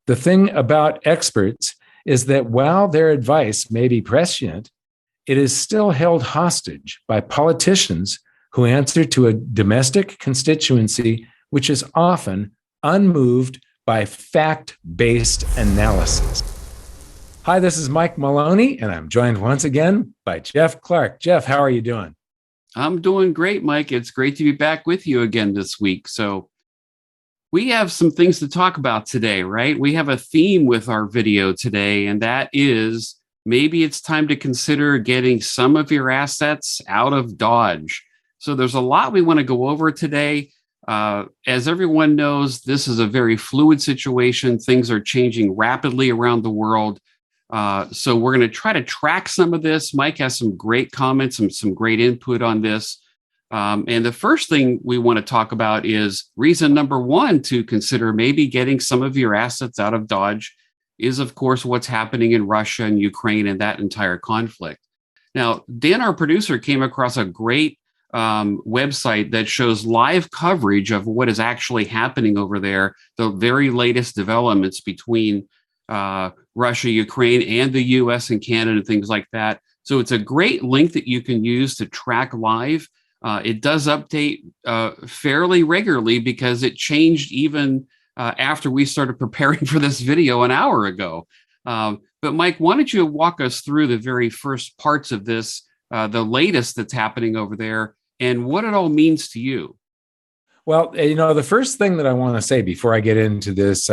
The thing about experts is that while their advice may be prescient, it is still held hostage by politicians who answer to a domestic constituency which is often unmoved by fact-based analysis. Hi, this is Mike Maloney, and I'm joined once again by Jeff Clark. Jeff, how are you doing? I'm doing great, Mike. It's great to be back with you again this week. So we have some things to talk about today, right? We have a theme with our video today, and that is maybe it's time to consider getting some of your assets out of Dodge. So there's a lot we want to go over today. As everyone knows, this is a very fluid situation. Things are changing rapidly around the world. So we're going to try to track some of this. Mike has some great comments and some great input on this. And the first thing we want to talk about is reason number one to consider maybe getting some of your assets out of Dodge is, of course, what's happening in Russia and Ukraine and that entire conflict. Now, Dan, our producer, came across a great website that shows live coverage of what is actually happening over there, the very latest developments between Russia, Ukraine, and the US and Canada, and things like that. So it's a great link that you can use to track live. It does update fairly regularly because it changed even after we started preparing for this video an hour ago. But Mike, why don't you walk us through the very first parts of this, the latest that's happening over there, and what it all means to you? Well, the first thing that I want to say before I get into this,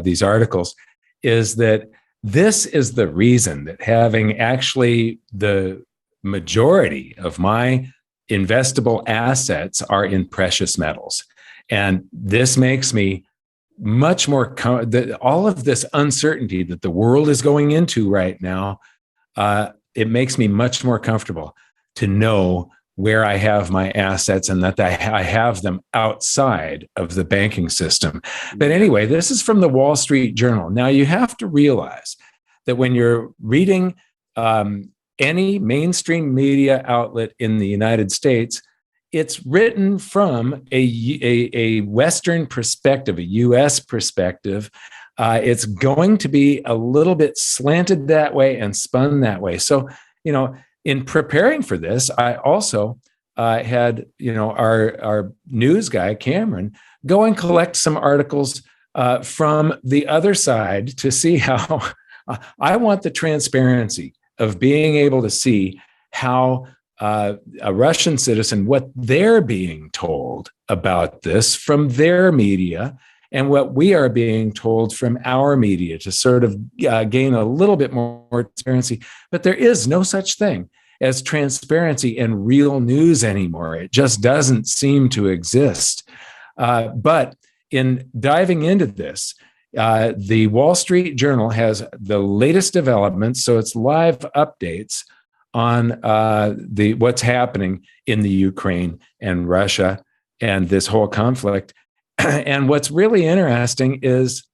these articles, is that this is the reason that having actually the majority of my investable assets are in precious metals. And this makes me much more, all of this uncertainty that the world is going into right now, it makes me much more comfortable to know where I have my assets and that I have them outside of the banking system. But anyway, this is from the Wall Street Journal. Now, you have to realize that when you're reading any mainstream media outlet in the United States, it's written from a Western perspective, a U.S. perspective. It's going to be a little bit slanted that way and spun that way. So, in preparing for this, I also had, our news guy, Cameron, go and collect some articles from the other side to see how I want the transparency of being able to see how a Russian citizen, what they're being told about this from their media and what we are being told from our media to sort of gain a little bit more transparency. But there is no such thing as transparency and real news anymore. It just doesn't seem to exist. But in diving into this, the Wall Street Journal has the latest developments, so it's live updates on what's happening in the Ukraine and Russia and this whole conflict. And what's really interesting is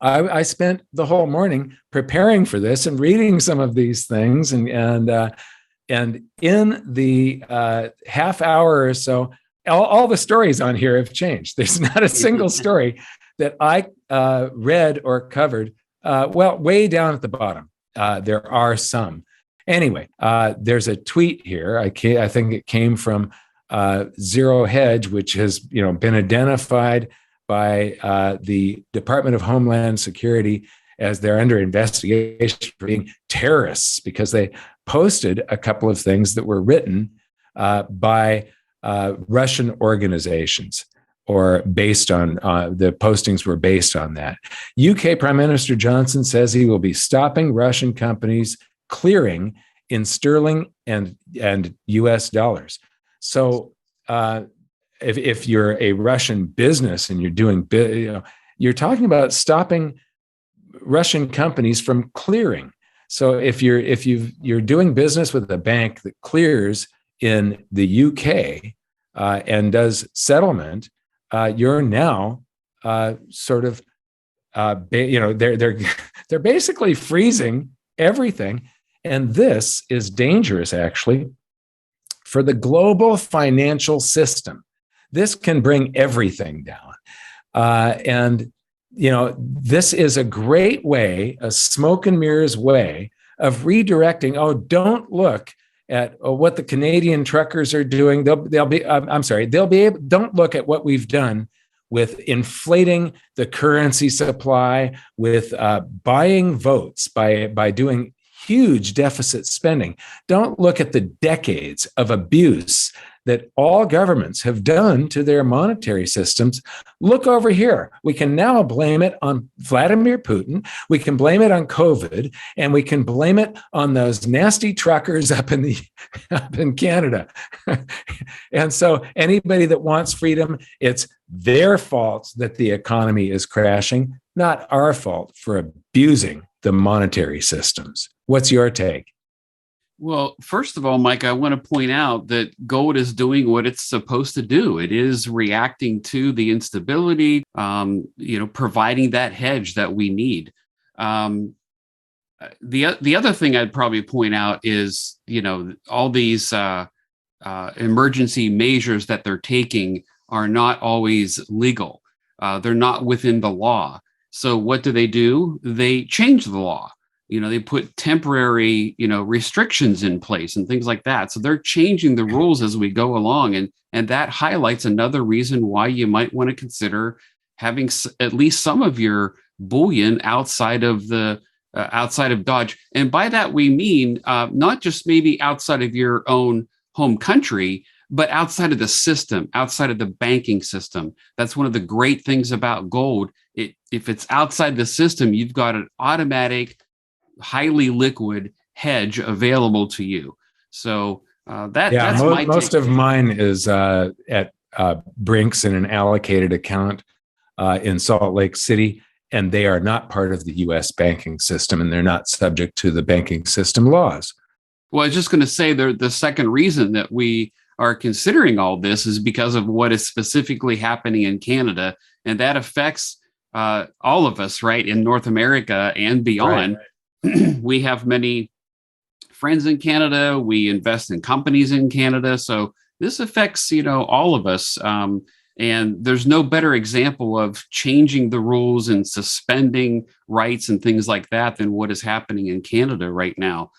I spent the whole morning preparing for this and reading some of these things, and in the half hour or so, all the stories on here have changed. There's not a single story that I read or covered. Well, way down at the bottom, there are some. Anyway, there's a tweet here. I think it came from Zero Hedge, which has been identified by the Department of Homeland Security as they're under investigation for being terrorists because they posted a couple of things that were written by Russian organizations, or based on the postings were based on that. UK Prime Minister Johnson says he will be stopping Russian companies clearing in sterling and US dollars. So if you're a Russian business and you're doing, you're talking about stopping Russian companies from clearing. So if you're doing business with a bank that clears in the UK and does settlement, you're now sort of they're basically freezing everything, and this is dangerous actually for the global financial system. This can bring everything down, and this is a great way, a smoke and mirrors way of redirecting. Oh, don't look at what the Canadian truckers are doing. They'll be able. Don't look at what we've done with inflating the currency supply, with buying votes by doing huge deficit spending. Don't look at the decades of abuse that all governments have done to their monetary systems. Look over here. We can now blame it on Vladimir Putin. We can blame it on COVID, and we can blame it on those nasty truckers up in Canada. And so anybody that wants freedom, it's their fault that the economy is crashing, not our fault for abusing the monetary systems. What's your take? Well, first of all, Mike, I want to point out that gold is doing what it's supposed to do. It is reacting to the instability, providing that hedge that we need. The other thing I'd probably point out is, all these emergency measures that they're taking are not always legal. They're not within the law. So what do? They change the law. They put temporary, restrictions in place and things like that. So they're changing the rules as we go along. And that highlights another reason why you might want to consider having at least some of your bullion outside of Dodge. And by that, we mean not just maybe outside of your own home country, but outside of the system, outside of the banking system. That's one of the great things about gold. If it's outside the system, you've got an automatic, highly liquid hedge available to you. So that's most of mine is at Brinks in an allocated account in Salt Lake City, and they are not part of the U.S. banking system, and they're not subject to the banking system laws. Well, I was just going to say the second reason that we are considering all this is because of what is specifically happening in Canada, and that affects all of us, right, in North America and beyond. Right. We have many friends in Canada. We invest in companies in Canada. So this affects, all of us. And there's no better example of changing the rules and suspending rights and things like that than what is happening in Canada right now.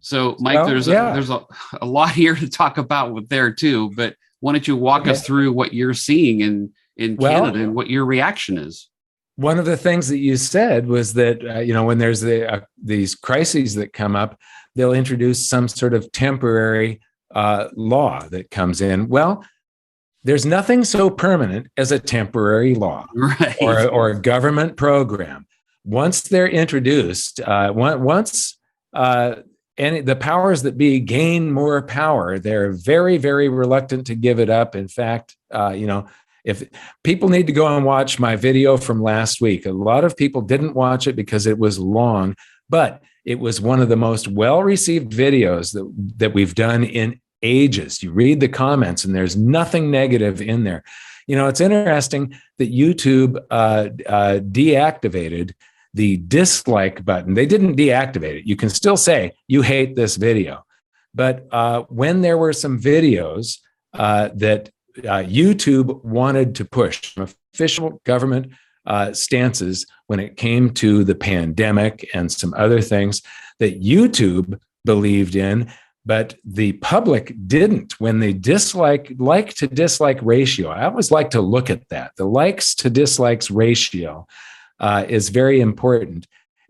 So, Mike, there's a lot here to talk about with there too. But why don't you walk us through what you're seeing in Canada and what your reaction is? One of the things that you said was that, when there's these crises that come up, they'll introduce some sort of temporary law that comes in. Well, there's nothing so permanent as a temporary law, right, or a government program. Once they're introduced, once the powers that be gain more power, they're very, very reluctant to give it up. In fact, if people need to go and watch my video from last week, a lot of people didn't watch it because it was long, but it was one of the most well-received videos that we've done in ages. You read the comments and there's nothing negative in there. It's interesting that YouTube deactivated the dislike button. They didn't deactivate it. You can still say you hate this video. But when there were some videos that YouTube wanted to push official government stances when it came to the pandemic and some other things that YouTube believed in, but the public didn't. When they like to dislike ratio, I always like to look at that. The likes to dislikes ratio is very important.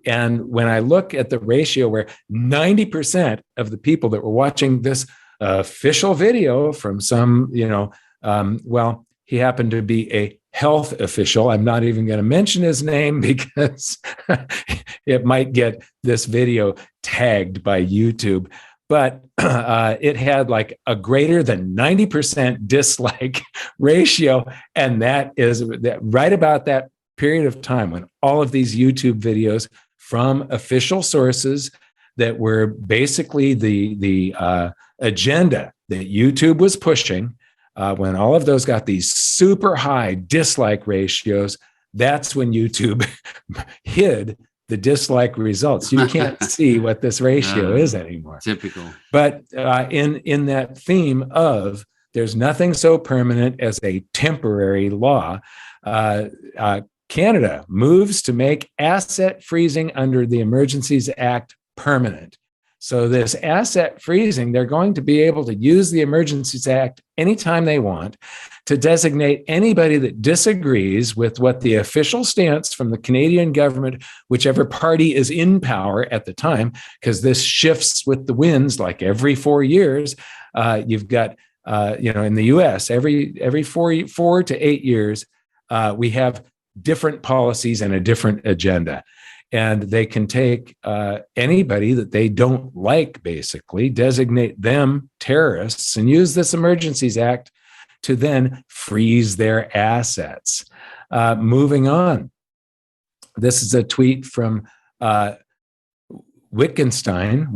And when I look at the ratio where 90% of the people that were watching this official video from some, he happened to be a health official. I'm not even going to mention his name because it might get this video tagged by YouTube. But it had like a greater than 90% dislike ratio. And that is right about that period of time when all of these YouTube videos from official sources that were basically the agenda that YouTube was pushing, when all of those got these super high dislike ratios, that's when YouTube hid the dislike results. You can't see what this ratio is anymore. Typical. But in that theme of there's nothing so permanent as a temporary law, Canada moves to make asset freezing under the Emergencies Act permanent. So this asset freezing, they're going to be able to use the Emergencies Act anytime they want to designate anybody that disagrees with what the official stance from the Canadian government, whichever party is in power at the time, because this shifts with the winds like every 4 years. You've got, in the US, every 4 to 8 years, we have different policies and a different agenda. And they can take anybody that they don't like, basically, designate them terrorists, and use this Emergencies Act to then freeze their assets. Moving on. This is a tweet from Wittgenstein,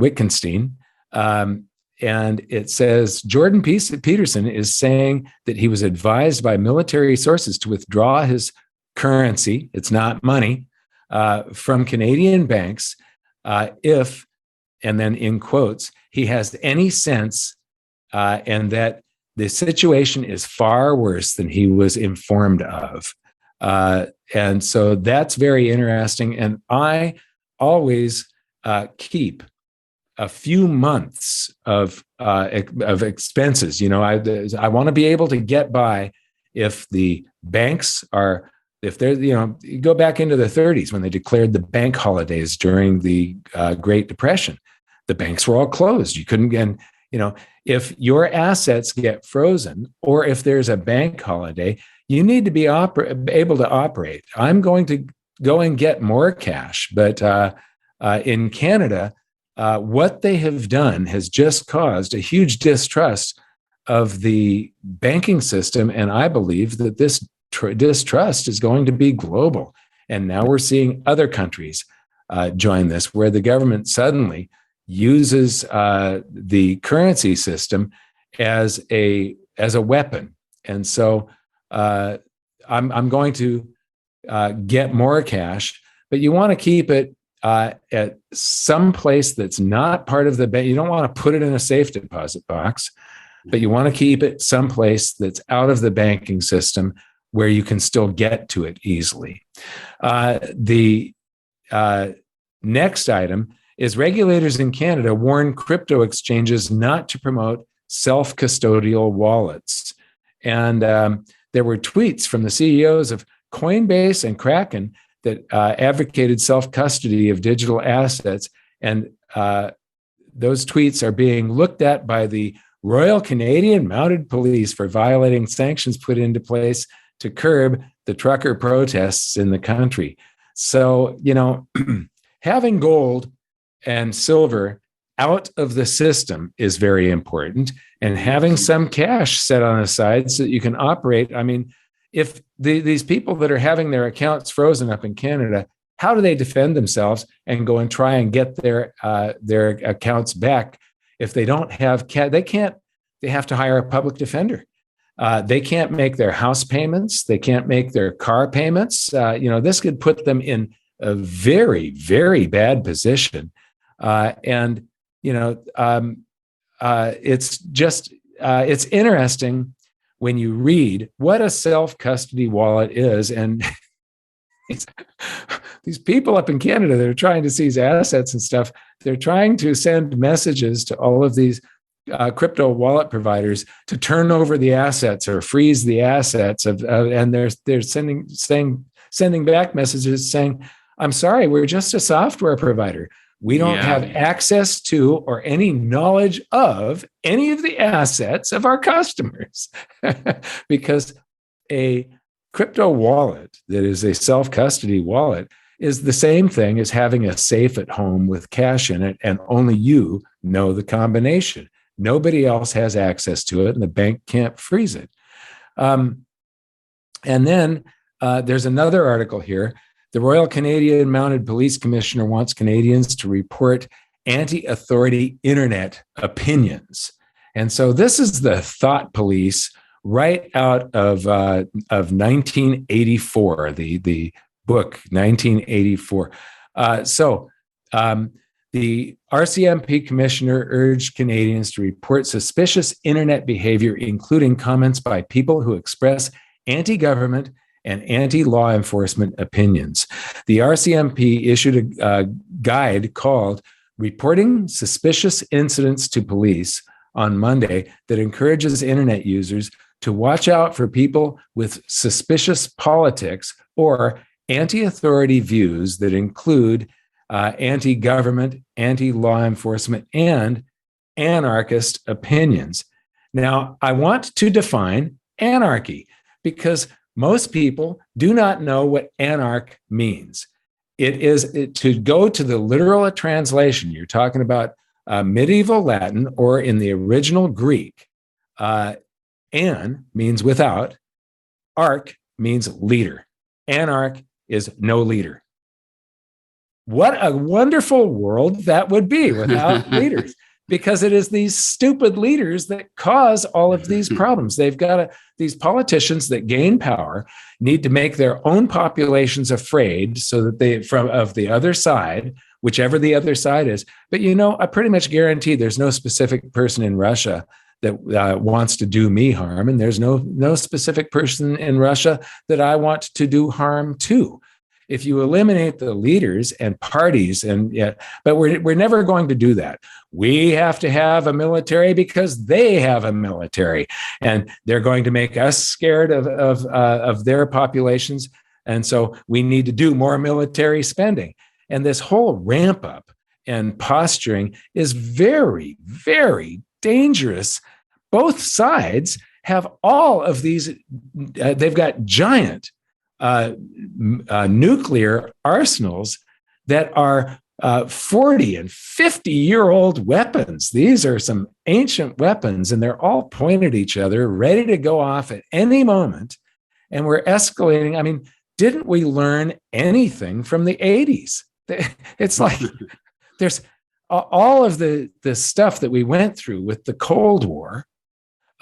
and it says, Jordan Peterson is saying that he was advised by military sources to withdraw his currency, it's not money, from Canadian banks if, and then in quotes, he has any sense and that the situation is far worse than he was informed of. And so that's very interesting. And I always keep a few months of expenses. I want to be able to get by if the banks are, if they're, you go back into the 30s when they declared the bank holidays during the Great Depression, the banks were all closed. You couldn't get, if your assets get frozen or if there's a bank holiday, you need to be able to operate. I'm going to go and get more cash. But in Canada, what they have done has just caused a huge distrust of the banking system. And I believe that this distrust is going to be global. And now we're seeing other countries join this, where the government suddenly uses the currency system as a weapon. And so I'm going to get more cash, but you want to keep it at some place that's not part of the bank. You don't want to put it in a safe deposit box, but you want to keep it someplace that's out of the banking system where you can still get to it easily. The next item is regulators in Canada warn crypto exchanges not to promote self-custodial wallets. And there were tweets from the CEOs of Coinbase and Kraken that advocated self-custody of digital assets. And those tweets are being looked at by the Royal Canadian Mounted Police for violating sanctions put into place to curb the trucker protests in the country. So, having gold and silver out of the system is very important, and having some cash set on the side so that you can operate. I mean, if these people that are having their accounts frozen up in Canada, how do they defend themselves and go and try and get their accounts back if they don't have cash? They have to hire a public defender. They can't make their house payments. They can't make their car payments. This could put them in a very, very bad position. It's interesting when you read what a self-custody wallet is. And these people up in Canada that are trying to seize assets and stuff, they're trying to send messages to all of these crypto wallet providers to turn over the assets or freeze the assets and they're sending back messages saying, I'm sorry, we're just a software provider. We don't have access to or any knowledge of any of the assets of our customers. Because a crypto wallet that is a self-custody wallet is the same thing as having a safe at home with cash in it, and only you know the combination. Nobody else has access to it, and the bank can't freeze it. And then there's another article here. The Royal Canadian Mounted Police Commissioner wants Canadians to report anti-authority internet opinions. And so this is the thought police right out of 1984, the book 1984. The RCMP commissioner urged Canadians to report suspicious internet behavior, including comments by people who express anti-government and anti-law enforcement opinions. The RCMP issued a guide called Reporting Suspicious Incidents to Police on Monday that encourages internet users to watch out for people with suspicious politics or anti-authority views that include anti-government, anti-law enforcement, and anarchist opinions. Now, I want to define anarchy because most people do not know what anarch means. To go to the literal translation, you're talking about medieval Latin, or in the original Greek, an means without, arch means leader. Anarch is no leader. What a wonderful world that would be without leaders, because it is these stupid leaders that cause all of these problems. They've got these politicians that gain power need to make their own populations afraid so that of the other side, whichever the other side is. But, I pretty much guarantee there's no specific person in Russia that wants to do me harm. And there's no specific person in Russia that I want to do harm to. If you eliminate the leaders and parties, but we're never going to do that. We have to have a military because they have a military, and they're going to make us scared of their populations. And so we need to do more military spending. And this whole ramp up and posturing is very, very dangerous. Both sides have all of these. They've got giant nuclear arsenals that are 40 and 50-year-old weapons. These are some ancient weapons, and they're all pointed at each other, ready to go off at any moment. And we're escalating. I mean, didn't we learn anything from the 80s? It's like there's all of the stuff that we went through with the Cold War.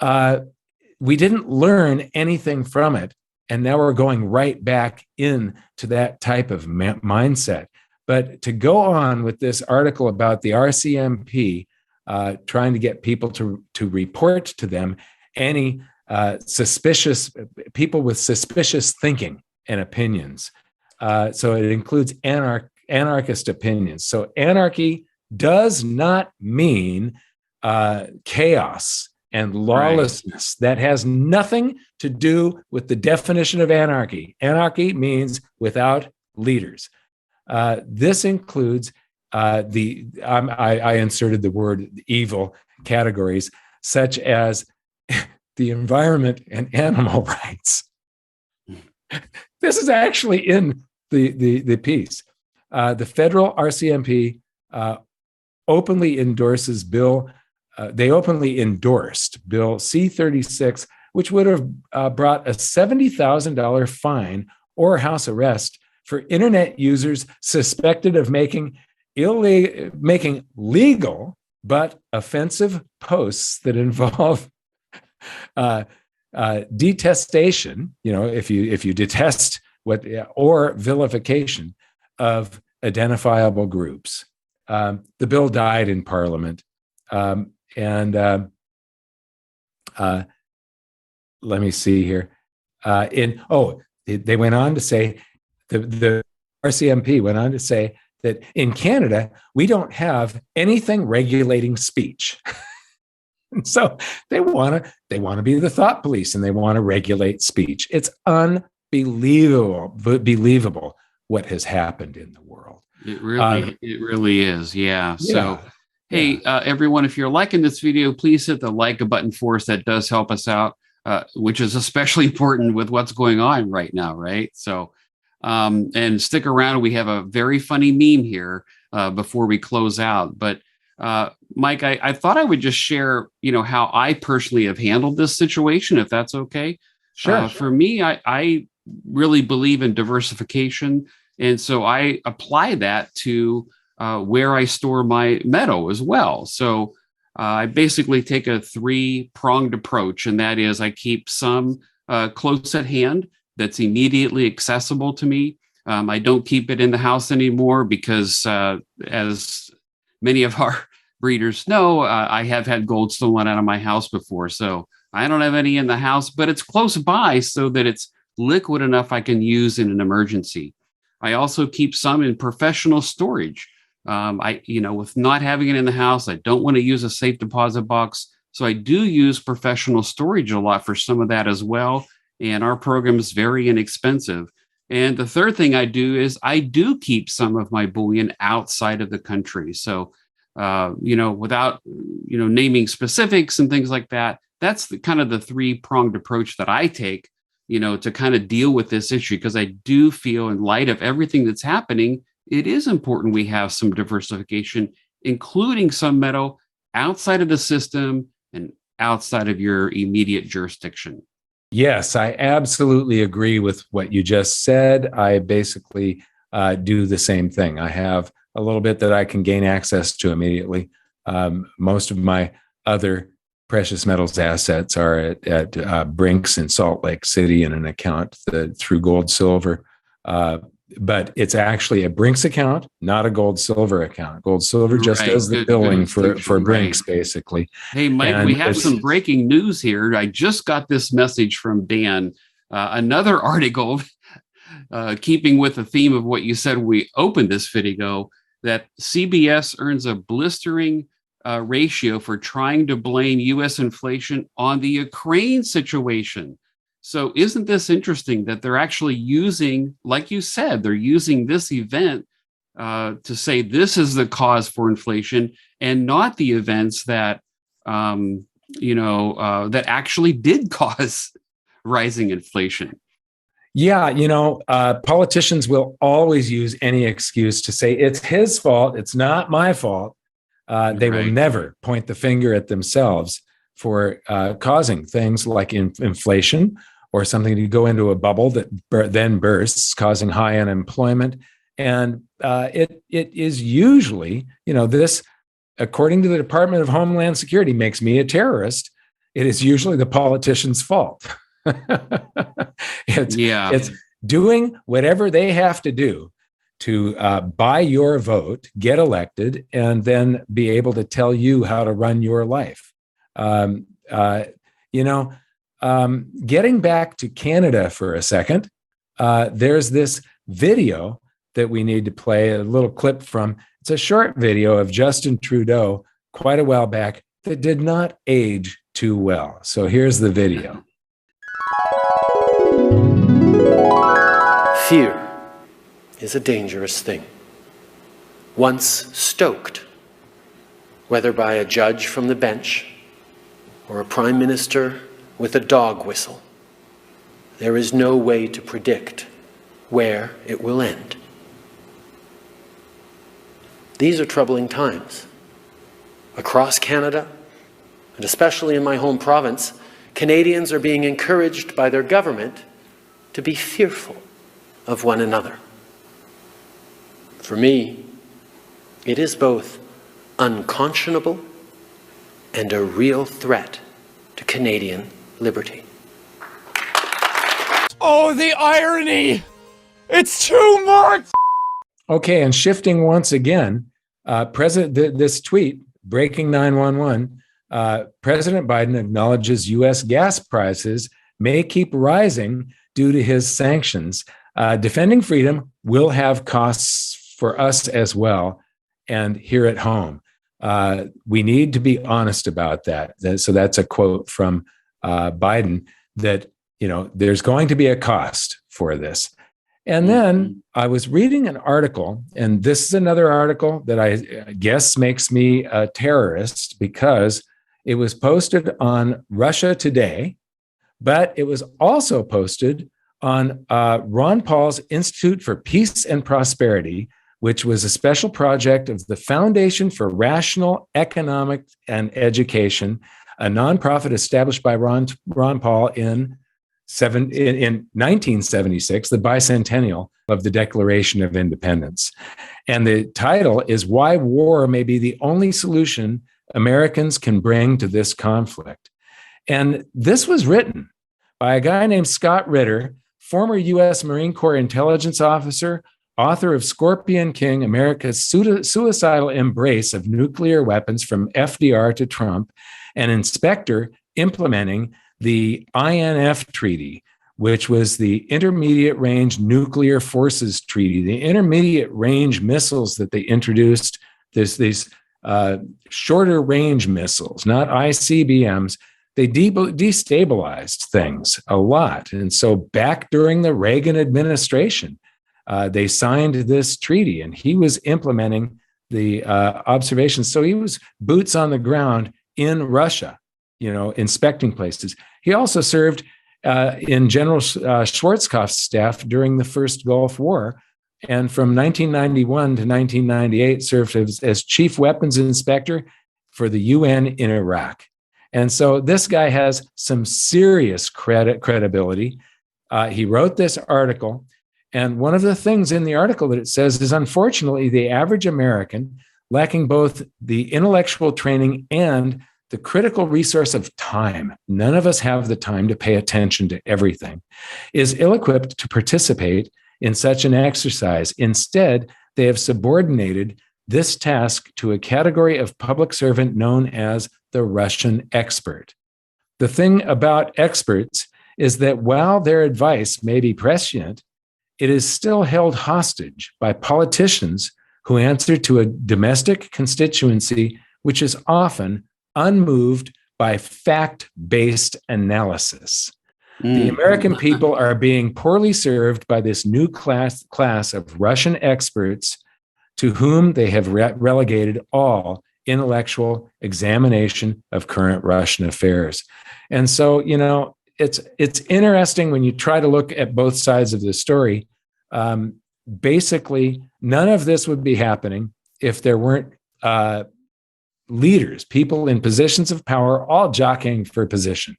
We didn't learn anything from it. And now we're going right back into that type of mindset. But to go on with this article about the RCMP trying to get people to report to them any suspicious people with suspicious thinking and opinions. So it includes anarchist opinions. So anarchy does not mean chaos and lawlessness. Right. That has nothing to do with the definition of anarchy. Anarchy means without leaders. This includes I inserted the word evil categories, such as the environment and animal rights. This is actually in the piece. The federal RCMP openly endorses bill. They openly endorsed Bill C-36, which would have brought a $70,000 fine or house arrest for internet users suspected of making legal but offensive posts that involve detestation. If you detest or vilification of identifiable groups. The bill died in Parliament. Let me see here. They went on to say, the RCMP went on to say that in Canada, we don't have anything regulating speech. And so they want to be the thought police, and they want to regulate speech. It's unbelievable what has happened in the world. It really is. Yeah. So, hey, everyone, if you're liking this video, please hit the like button for us. That does help us out, which is especially important with what's going on right now. Right. So, and stick around. We have a very funny meme here before we close out. But Mike, I thought I would just share, how I personally have handled this situation, if that's okay. Sure. For me, I really believe in diversification. And so I apply that to where I store my meadow as well. So I basically take a 3-pronged approach, and that is I keep some close at hand that's immediately accessible to me. I don't keep it in the house anymore because as many of our breeders know, I have had gold stolen out of my house before. So I don't have any in the house, but it's close by so that it's liquid enough I can use in an emergency. I also keep some in professional storage. With not having it in the house, I don't want to use a safe deposit box. So I do use professional storage a lot for some of that as well. And our program is very inexpensive. And the third thing I do is I do keep some of my bullion outside of the country. So, without, naming specifics and things like that, that's the kind of the three-pronged approach that I take, to kind of deal with this issue, because I do feel, in light of everything that's happening, it is important we have some diversification, including some metal outside of the system and outside of your immediate jurisdiction. Yes, I absolutely agree with what you just said. I basically do the same thing. I have a little bit that I can gain access to immediately. Most of my other precious metals assets are at Brinks in Salt Lake City in an account through Gold Silver. But it's actually a Brinks account, not a Gold Silver account. Gold Silver just does the billing for Brinks, basically. Hey, Mike, and we have some breaking news here. I just got this message from Dan. Another article, keeping with the theme of what you said when we opened this video, that CBS earns a blistering ratio for trying to blame U.S. inflation on the Ukraine situation. So isn't this interesting that they're actually using, like you said, they're using this event to say this is the cause for inflation, and not the events that, that actually did cause rising inflation. Yeah, politicians will always use any excuse to say it's his fault, it's not my fault. They will never point the finger at themselves for causing things like inflation, or something to go into a bubble that then bursts, causing high unemployment. And it is usually, this, according to the Department of Homeland Security, makes me a terrorist. It is usually the politician's fault. It's doing whatever they have to do to buy your vote, get elected, and then be able to tell you how to run your life. Getting back to Canada for a second, there's this video that we need to play, a little clip from. It's a short video of Justin Trudeau quite a while back that did not age too well. So here's the video. Fear is a dangerous thing. Once stoked, whether by a judge from the bench or a prime minister with a dog whistle, there is no way to predict where it will end. These are troubling times. Across Canada, and especially in my home province, Canadians are being encouraged by their government to be fearful of one another. For me, it is both unconscionable and a real threat to Canadian liberty. Oh, the irony! It's too much! Okay, and shifting once again, this tweet, breaking 911, President Biden acknowledges U.S. gas prices may keep rising due to his sanctions. Defending freedom will have costs for us as well, and here at home. We need to be honest about that. So that's a quote from Biden, that there's going to be a cost for this. And then I was reading an article, and this is another article that I guess makes me a terrorist, because it was posted on Russia Today, but it was also posted on Ron Paul's Institute for Peace and Prosperity, which was a special project of the Foundation for Rational Economic and Education, a nonprofit established by Ron Paul in 1976, the bicentennial of the Declaration of Independence. And the title is "Why War May Be the Only Solution Americans Can Bring to This Conflict." And this was written by a guy named Scott Ritter, former U.S. Marine Corps intelligence officer, author of Scorpion King, America's Suicidal Embrace of Nuclear Weapons from FDR to Trump, and inspector implementing the INF Treaty, which was the Intermediate Range Nuclear Forces Treaty. The intermediate range missiles that they introduced, these shorter range missiles, not ICBMs, they destabilized things a lot. And so back during the Reagan administration, they signed this treaty, and he was implementing the observations. So he was boots on the ground in Russia, inspecting places. He also served in General Schwarzkopf's staff during the first Gulf War. And from 1991 to 1998, served as chief weapons inspector for the UN in Iraq. And so this guy has some serious credibility. He wrote this article. And one of the things in the article that it says is, unfortunately, the average American, lacking both the intellectual training and the critical resource of time — none of us have the time to pay attention to everything — is ill-equipped to participate in such an exercise. Instead, they have subordinated this task to a category of public servant known as the Russian expert. The thing about experts is that while their advice may be prescient, it is still held hostage by politicians who answer to a domestic constituency which is often unmoved by fact-based analysis. The American people are being poorly served by this new class of Russian experts to whom they have relegated all intellectual examination of current Russian affairs. And so, it's interesting when you try to look at both sides of the story. Basically, none of this would be happening if there weren't leaders, people in positions of power, all jockeying for position.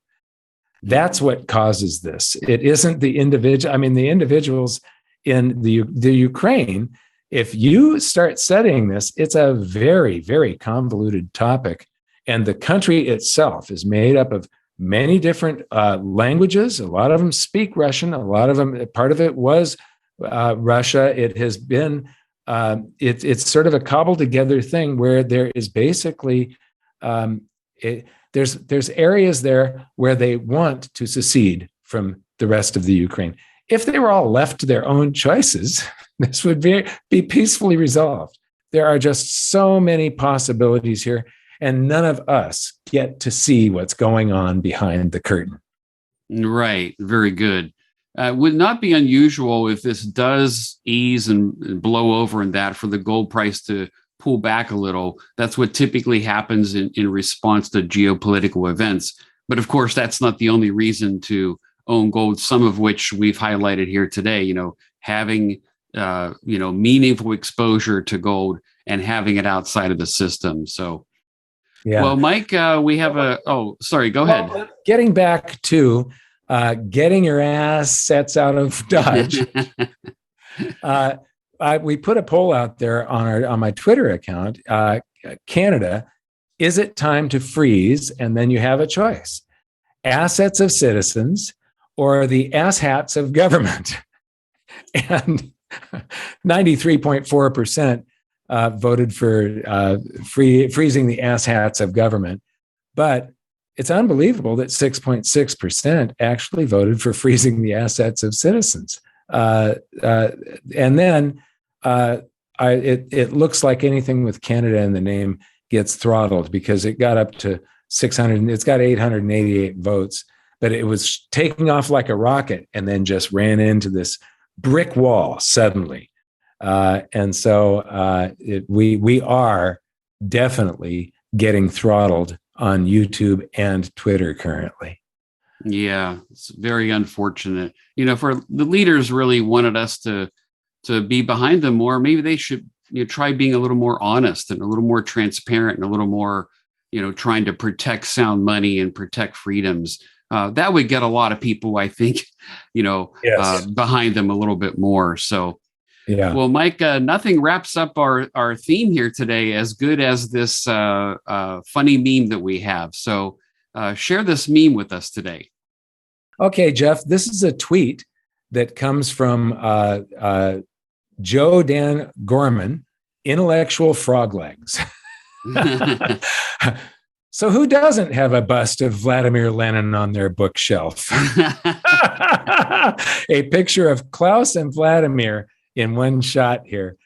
That's what causes this. It isn't the individual. I mean, the individuals in the Ukraine. If you start studying this, it's a very, very convoluted topic. And the country itself is made up of many different languages. A lot of them speak Russian. A lot of them, part of it was Russia. It has been, it's sort of a cobbled together thing where there is basically, there's areas there where they want to secede from the rest of the Ukraine. If they were all left to their own choices, this would be peacefully resolved. There are just so many possibilities here, and none of us get to see what's going on behind the curtain. Right. Very good. Would not be unusual if this does ease and blow over in that for the gold price to pull back a little. That's what typically happens in response to geopolitical events. But of course, that's not the only reason to own gold, some of which we've highlighted here today, having, meaningful exposure to gold and having it outside of the system. So, yeah. Well, Mike, we have sorry, go ahead. Getting back to getting your assets out of Dodge. We put a poll out there on my Twitter account. Canada, is it time to freeze? And then you have a choice: assets of citizens or the asshats of government. And 93.4% voted for freezing the asshats of government. But it's unbelievable that 6.6% actually voted for freezing the assets of citizens. And then it looks like anything with Canada in the name gets throttled because it got up to 600. It's got 888 votes, but it was taking off like a rocket and then just ran into this brick wall suddenly. And so we are definitely getting throttled on YouTube and Twitter currently. Yeah, it's very unfortunate. For the leaders really wanted us to be behind them more. Maybe they should try being a little more honest and a little more transparent and a little more, trying to protect sound money and protect freedoms. That would get a lot of people, I think, yes, behind them a little bit more. So, yeah. Well, Mike, nothing wraps up our theme here today as good as this funny meme that we have. So share this meme with us today. Okay, Jeff, this is a tweet that comes from Joe Dan Gorman, Intellectual Frog Legs. So who doesn't have a bust of Vladimir Lenin on their bookshelf? A picture of Klaus and Vladimir in one shot here,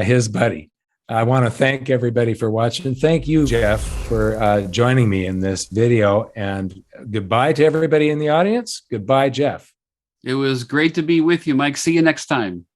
his buddy. I want to thank everybody for watching. Thank you, Jeff, for joining me in this video. And goodbye to everybody in the audience. Goodbye, Jeff. It was great to be with you, Mike. See you next time.